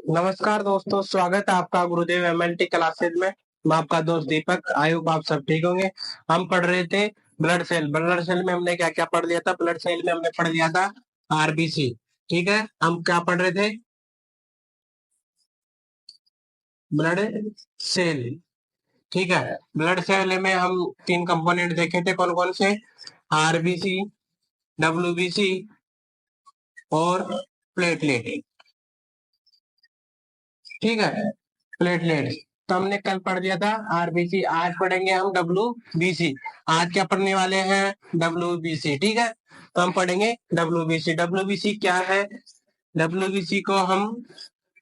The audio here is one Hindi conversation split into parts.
नमस्कार दोस्तों, स्वागत है आपका गुरुदेव एमएलटी क्लासेज में। मैं आपका दोस्त दीपक। आई होप आप सब ठीक होंगे। हम पढ़ रहे थे ब्लड सेल में हमने क्या क्या पढ़ लिया था। ब्लड सेल में हमने पढ़ लिया था आरबीसी। ठीक है, हम क्या पढ़ रहे थे? Blood cell. ठीक है, ब्लड सेल में हम तीन कंपोनेंट देखे थे, कौन कौन से? आरबीसी, डब्ल्यूबीसी और प्लेटलेट। ठीक है, प्लेटलेट तो हमने कल पढ़ दिया था आरबीसी। आज पढ़ेंगे हम डब्ल्यूबीसी। आज क्या पढ़ने वाले हैं? डब्ल्यूबीसी। ठीक है, तो हम पढ़ेंगे डब्ल्यूबीसी। डब्ल्यूबीसी क्या है? डब्ल्यूबीसी को हम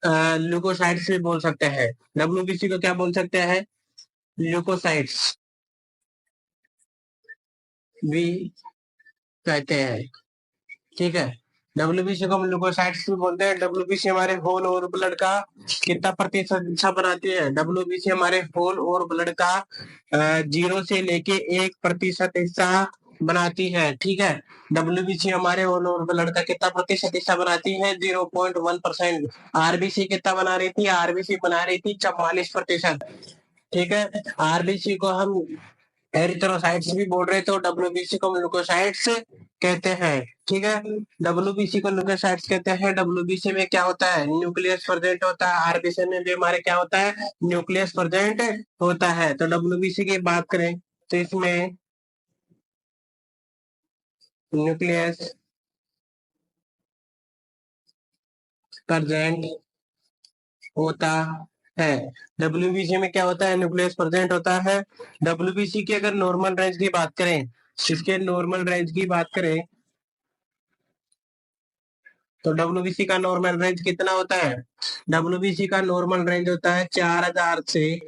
ल्यूकोसाइट्स भी बोल सकते हैं। डब्ल्यूबीसी को क्या बोल सकते हैं? ल्यूकोसाइट्स भी कहते हैं। ठीक है, डब्ल्यूबीसी को हम ल्यूकोसाइट्स भी बोलते हैं। डब्ल्यूबीसी हमारे होल और ब्लड का कितना प्रतिशत हिस्सा बनाती है? डब्ल्यूबीसी हमारे होल और ब्लड का 0 से लेके 1% हिस्सा बनाती है। ठीक है, डब्ल्यूबीसी हमारे होल और ब्लड का कितना प्रतिशत हिस्सा बनाती है? 0.1%। आरबीसी कितना बना रही थी? आरबीसी बना रही थी 44%। ठीक है, आरबीसी को हम एरिथ्रोसाइट्स भी बोल रहे थे, डब्ल्यूबीसी को ल्यूकोसाइट्स कहते हैं। ठीक है, डब्ल्यूबीसी को ल्यूकोसाइट्स कहते हैं। डब्ल्यूबीसी में क्या होता है? न्यूक्लियस प्रेजेंट होता है। आरबीसी में भी हमारे क्या होता है? न्यूक्लियस प्रेजेंट होता है। तो डब्ल्यूबीसी की बात करें तो इसमें न्यूक्लियस प्रेजेंट होता है। डब्ल्यूबीसी में क्या होता है? न्यूक्लियस प्रेजेंट होता है। डब्ल्यूबीसी की अगर नॉर्मल रेंज की बात करें, इसके नॉर्मल रेंज की बात करें तो डब्ल्यूबीसी का नॉर्मल रेंज कितना होता है? डब्ल्यूबीसी का नॉर्मल रेंज होता है 4000 से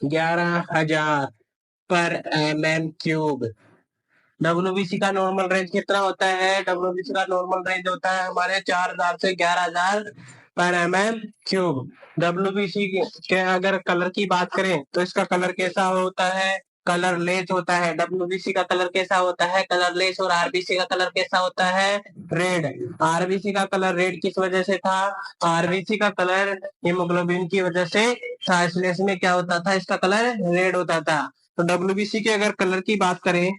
11000 पर mm क्यूब। डब्ल्यूबीसी का नॉर्मल रेंज कितना होता है? डब्ल्यूबीसी का नॉर्मल रेंज होता है हमारे 4000 से 11000 पर mm क्यूब। डब्ल्यूबीसी के अगर कलर की बात करें तो इसका कलर कैसा होता है? कलरलेस होता है। डब्ल्यूबीसी का कलर कैसा होता है? कलरलेस। और आरबीसी का कलर कैसा होता है? रेड। आरबीसी का कलर रेड किस वजह से था? आरबीसी का कलर हीमोग्लोबिन की वजह से था, इसलिए इसमें क्या होता था? इसका कलर रेड होता था। तो डब्ल्यूबीसी के अगर कलर की बात करें,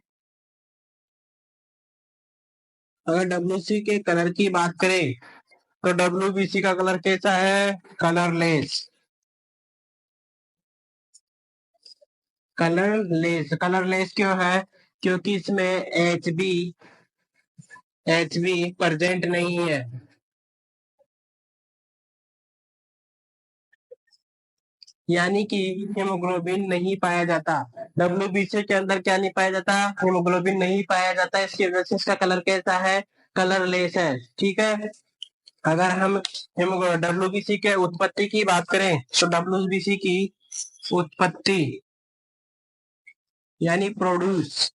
अगर डब्ल्यूसी के कलर की बात करें तो डब्ल्यूबीसी का कलर कैसा है? कलरलेस। कलरलेस क्यों है? क्योंकि इसमें एच बी प्रेजेंट नहीं है। यानी कि हीमोग्लोबिन नहीं पाया जाता। डब्ल्यूबीसी के अंदर क्या नहीं पाया जाता? हीमोग्लोबिन नहीं पाया जाता। इसकी वजह से इसका कलर कैसा है? कलरलेस है। ठीक है, अगर हम डब्ल्यूबीसी के उत्पत्ति की बात करें तो डब्ल्यूबीसी की उत्पत्ति यानी प्रोड्यूस,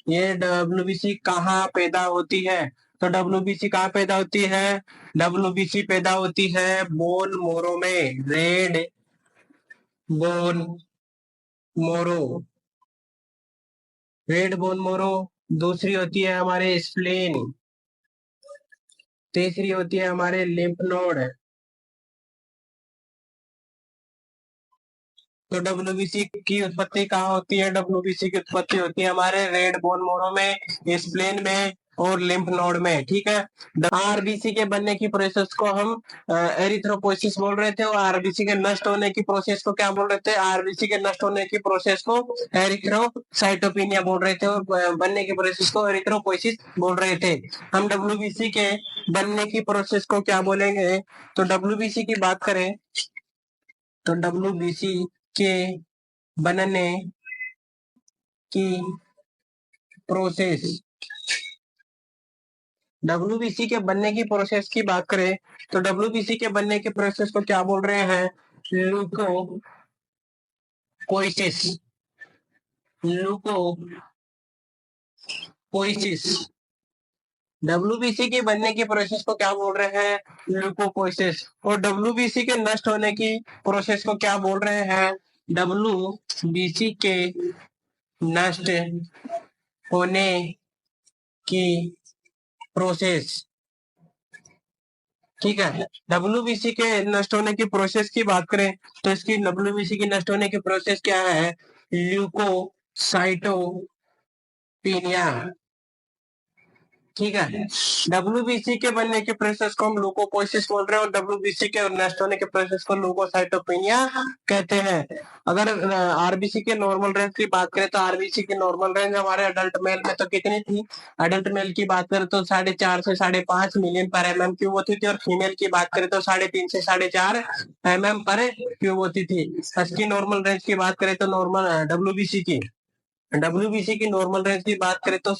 ये डब्ल्यूबीसी कहाँ पैदा होती है? तो डब्ल्यूबीसी कहाँ पैदा होती है? डब्ल्यूबीसी पैदा होती है बोन मोरो में। रेड बोन मोरो। रेड बोन मोरो। दूसरी होती है हमारे स्प्लेन। तीसरी होती है हमारे लिम्फ नोड। तो डब्ल्यूबीसी की उत्पत्ति कहाँ होती है? डब्ल्यूबीसी की उत्पत्ति होती है हमारे रेड बोन मोरो में, स्प्लेन में और लिम्फ नोड में। ठीक है, आरबीसी के बनने की प्रोसेस को हम एरिथ्रोपोइसिस बोल रहे थे, और आरबीसी के नष्ट होने की प्रोसेस को क्या बोल रहे थे? आरबीसी के नष्ट होने की प्रोसेस को एरिथ्रोसाइटोपिनिया बोल रहे थे, और बनने की प्रोसेस को एरिथ्रोपोइसिस बोल रहे थे। हम डब्ल्यूबीसी के बनने की प्रोसेस को क्या बोलेंगे? तो डब्ल्यूबीसी की बात करें तो डब्ल्यूबीसी के बनने की प्रोसेस, डब्ल्यूबीसी के बनने की प्रोसेस की बात करें तो डब्ल्यूबीसी के बनने के प्रोसेस को क्या बोल रहे हैं? ल्यूकोपोइसिस। ल्यूकोपोइसिस। डब्ल्यूबीसी के बनने की प्रोसेस को क्या बोल रहे हैं? ल्यूकोपोइसिस। और डब्ल्यूबीसी के नष्ट होने की प्रोसेस को क्या बोल रहे हैं? डब्ल्यूबीसी के नष्ट होने की प्रोसेस ठीक है। डब्ल्यूबीसी के नष्ट होने की प्रोसेस की बात करें तो इसकी डब्ल्यूबीसी की नष्ट होने की प्रोसेस क्या है? ल्यूकोसाइटोपिनिया। ठीक है। डब्ल्यूबीसी के बनने के प्रोसेस को हम ल्यूकोपोसिस बोल रहे हैं और डब्ल्यूबीसी के नष्ट होने के प्रोसेस को ल्यूकोसाइटोपिनिया कहते हैं। अगर आरबीसी के नॉर्मल रेंज की बात करें तो आरबीसी की नॉर्मल रेंज हमारे अडल्ट मेल में तो कितनी थी? अडल्ट मेल की बात करें तो 4.5 से 5.5 मिलियन पर एमएम क्यूब होती थी और फीमेल की बात करें तो 3.5 से 4.5 एमएम पर क्यूब होती थी। इसकी नॉर्मल रेंज की बात करें तो नॉर्मल डब्ल्यूबीसी की नॉर्मल रेंज की बात करें तो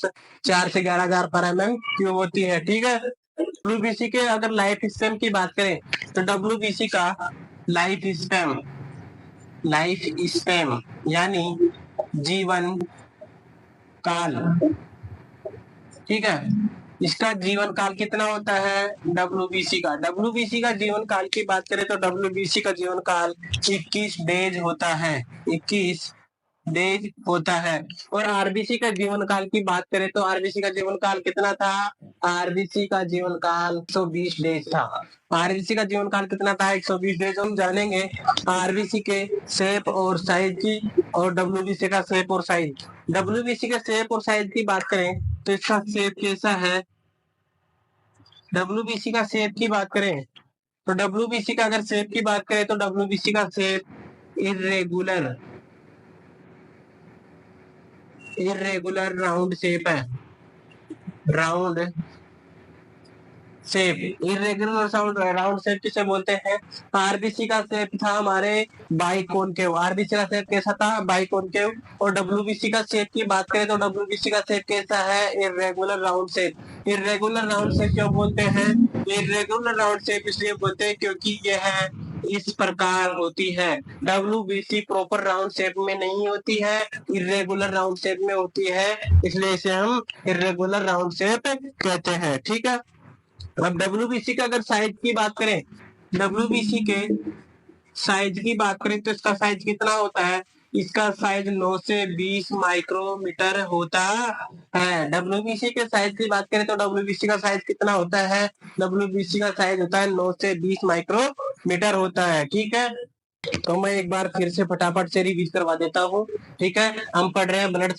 4 से 11,000 पर एमएम क्यूब होती है। ठीक है। डब्ल्यूबीसी के अगर लाइफ स्पैन की बात करें तो डब्ल्यूबीसी का लाइफ स्पैन यानी जीवन काल, ठीक है, इसका जीवन काल कितना होता है? डब्ल्यूबीसी का जीवन काल की बात करें तो डब्ल्यूबीसी का जीवन काल 21 डेज होता है। 21 डेज होता है। और आरबीसी का जीवन काल की बात करें तो आरबीसी का जीवन काल कितना था? आरबीसी का जीवन काल 120 डेज था। आरबीसी का जीवन काल कितना था? 120 डेज। हम जानेंगे आरबीसी के शेप और साइज की और डब्ल्यूबीसी का शेप और साइज। डब्ल्यूबीसी के शेप और साइज की बात करें तो इसका शेप कैसा है? डब्ल्यूबीसी का शेप की बात करें तो डब्ल्यूबीसी का अगर शेप की बात करें तो डब्ल्यूबीसी का शेप इरेगुलर राउंड शेप है। Round shape, irregular round shape किसे बोलते हैं? आरबीसी का शेप था हमारे बाइकॉनकेव। आरबीसी का शेप कैसा था? बाइकॉनकेव। और डब्ल्यूबीसी का शेप की बात करें तो डब्ल्यूबीसी का शेप कैसा है? Irregular round shape. Irregular round shape क्यों बोलते हैं? इरेगुलर राउंड शेप इसलिए बोलते हैं क्योंकि यह इस प्रकार होती है। डब्ल्यूबीसी प्रॉपर राउंड शेप में नहीं होती है, इरेगुलर राउंड शेप में होती है, इसलिए इसे हम इरेगुलर राउंड शेप कहते हैं। ठीक है। अब डब्ल्यूबीसी का अगर साइज की बात करें, डब्ल्यूबीसी के साइज की बात करें तो इसका साइज कितना होता है? इसका साइज 9 से 20 माइक्रोमीटर होता है। डब्ल्यूबीसी के साइज की बात करें तो डब्ल्यूबीसी का साइज कितना होता है? डब्ल्यूबीसी का साइज होता है 9 से 20 माइक्रोमीटर होता है। ठीक है। तो मैं एक बार फिर से फटाफट से रिवीज करवा देता हूँ। ठीक है। हम पढ़ रहे हैं ब्लड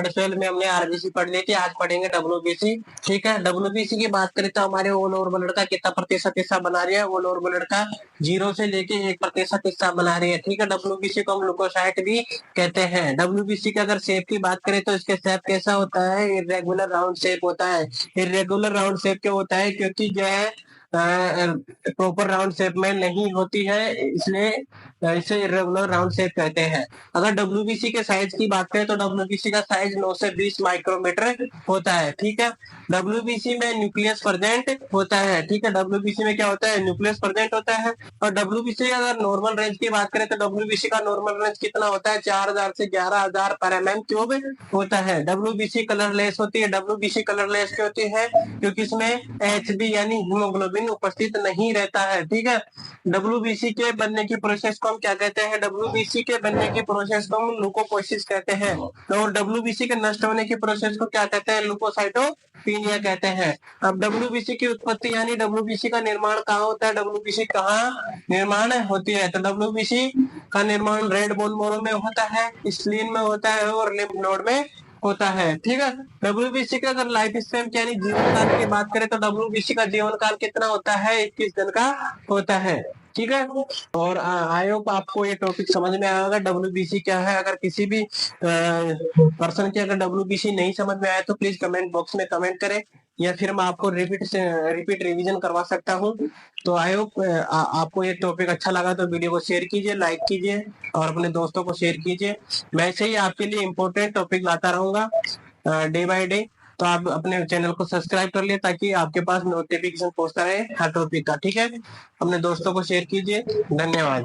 सेल में हमने आरबीसी पढ़ ली थी, आज पढ़ेंगे डब्ल्यूबीसी। ठीक है। डब्ल्यूबीसी की बात करें तो हमारे ऑल ओवर ब्लड का कितना प्रतिशत हिस्सा बना रही है? ऑल ओवर ब्लड का 0 से लेके 1% हिस्सा बना रही है। ठीक है। डब्ल्यूबीसी को हम लुकोसाइट भी कहते हैं। डब्ल्यूबीसी की अगर शेप की बात करें तो इसके शेप कैसा होता है? इरेगुलर राउंड शेप होता है। इरेगुलर राउंड शेप क्यों होता है? क्योंकि जो है प्रॉपर राउंड शेप में नहीं होती है, इसलिए इसे इरेगुलर राउंड शेप कहते हैं। अगर डब्ल्यूबीसी के साइज की बात करें तो डब्ल्यूबीसी का साइज 9 से 20 माइक्रोमीटर होता है। ठीक है। डब्ल्यूबीसी में न्यूक्लियस प्रेजेंट होता है। ठीक है। डब्ल्यूबीसी में क्या होता है? न्यूक्लियस प्रेजेंट होता है। और डब्ल्यूबीसी अगर नॉर्मल रेंज की बात करें तो डब्ल्यूबीसी का नॉर्मल रेंज कितना होता है? 4,000 से 11,000 पर एमएम क्यूब होता है। डब्ल्यूबीसी कलरलेस होती है। डब्ल्यूबीसी कलरलेस क्यों होती है? क्योंकि इसमें एचबी यानी हीमोग्लोबिन उपस्थित नहीं रहता है। ठीक है। डब्ल्यूबीसी के बनने की प्रोसेस को हम क्या कहते हैं? डब्ल्यूबीसी के बनने की प्रोसेस को हम ल्यूकोपोसिस कहते हैं। और डब्ल्यूबीसी के नष्ट होने की प्रोसेस को क्या कहते हैं? ल्यूकोसाइटोपिनिया कहते हैं। अब डब्ल्यूबीसी की उत्पत्ति यानी डब्ल्यूबीसी का निर्माण कहाँ होता है? डब्ल्यूबीसी कहाँ निर्माण होती है? तो डब्ल्यूबीसी का निर्माण रेड बोन मोरो में होता है, स्प्लीन में होता है और लिम्फ नोड में होता है। ठीक है। डब्ल्यूबीसी का अगर लाइफ स्पैन यानी जीवन काल की बात करें तो डब्ल्यूबीसी का जीवन काल कितना होता है? 21 दिन का होता है। ठीक है। और आई होप आपको ये टॉपिक समझ में आया होगा डब्ल्यूबीसी क्या है। अगर किसी भी पर्सन की अगर डब्ल्यूबीसी नहीं समझ में आया तो प्लीज कमेंट बॉक्स में कमेंट करें या फिर मैं आपको रिपीट रिवीजन करवा सकता हूँ। तो आई होप आपको ये टॉपिक अच्छा लगा तो वीडियो को शेयर कीजिए, लाइक कीजिए और अपने दोस्तों को शेयर कीजिए। मैं ऐसे ही आपके लिए इम्पोर्टेंट टॉपिक लाता रहूंगा डे बाय डे। तो आप अपने चैनल को सब्सक्राइब कर लिए ताकि आपके पास नोटिफिकेशन पहुंचता रहे हर टॉपिक का। ठीक है। अपने दोस्तों को शेयर कीजिए। धन्यवाद।